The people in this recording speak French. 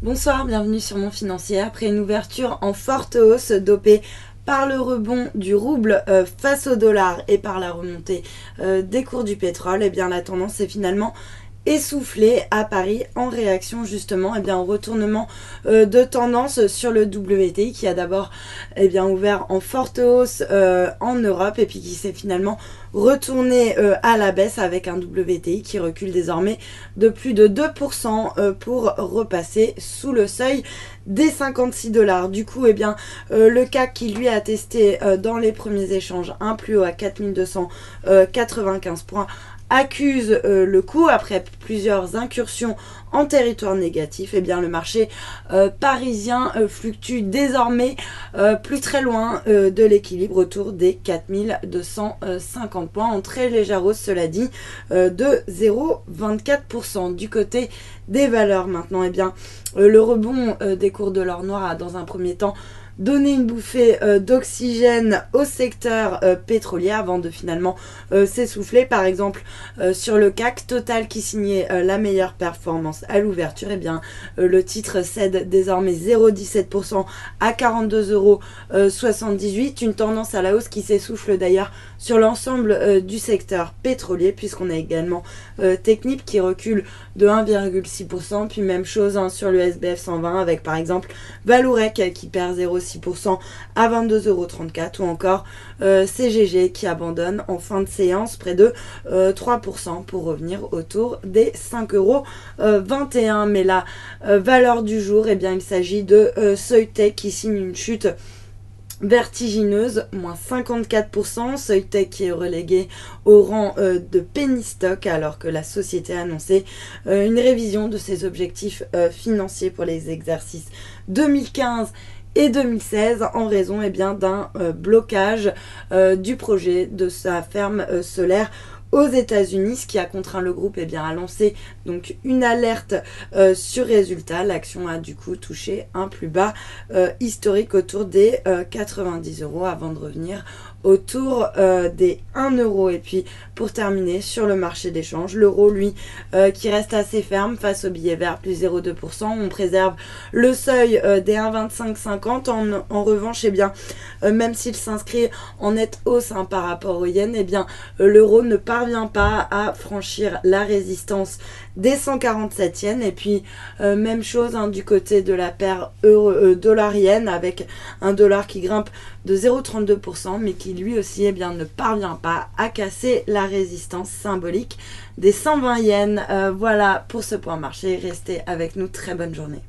Bonsoir, bienvenue sur Mon Financier. Après une ouverture en forte hausse dopée par le rebond du rouble face au dollar et par la remontée des cours du pétrole, eh bien la tendance est finalement essoufflée à Paris en réaction justement au retournement de tendance sur le WTI qui a d'abord ouvert en forte hausse en Europe et puis qui s'est finalement retourné à la baisse avec un WTI qui recule désormais de plus de 2% pour repasser sous le seuil des 56 $. Du coup, le CAC qui lui a testé dans les premiers échanges un plus haut à 4295 points accuse le coup après plusieurs incursions en territoire négatif. Le marché parisien fluctue désormais plus très loin de l'équilibre autour des 4250 points en très légère hausse, cela dit, de 0,24%. Du côté des valeurs maintenant, le rebond des cours de l'or noir a dans un premier temps donner une bouffée d'oxygène au secteur pétrolier avant de finalement s'essouffler. Par exemple, sur le CAC, Total qui signait la meilleure performance à l'ouverture, le titre cède désormais 0,17% à 42,78 €. Une tendance à la hausse qui s'essouffle d'ailleurs sur l'ensemble du secteur pétrolier, puisqu'on a également Technip qui recule de 1,6%, puis même chose sur le SBF 120 avec par exemple Vallourec qui perd 0,6% à 22,34 € ou encore CGG qui abandonne en fin de séance près de 3% pour revenir autour des 5,21 €. Mais la valeur du jour, il s'agit de Soitec qui signe une chute vertigineuse, moins 54%, Soitec qui est relégué au rang de penny stock alors que la société a annoncé une révision de ses objectifs financiers pour les exercices 2015 et 2016 en raison d'un blocage du projet de sa ferme solaire aux États-Unis, ce qui a contraint le groupe à lancer donc une alerte sur résultat. L'action a du coup touché un plus bas historique autour des 90 € avant de revenir autour des 1 €. Et puis pour terminer sur le marché d'échange, l'euro lui qui reste assez ferme face au billet vert plus 0,2%. On préserve le seuil des 1,2550. En revanche, même s'il s'inscrit en nette hausse par rapport au yen, l'euro ne parvient pas à franchir la résistance des 147 yens. Et puis même chose du côté de la paire dollar-yen avec un dollar qui grimpe de 0,32% mais qui lui aussi ne parvient pas à casser la résistance symbolique des 120 yens. Voilà pour ce point marché. Restez avec nous, très bonne journée.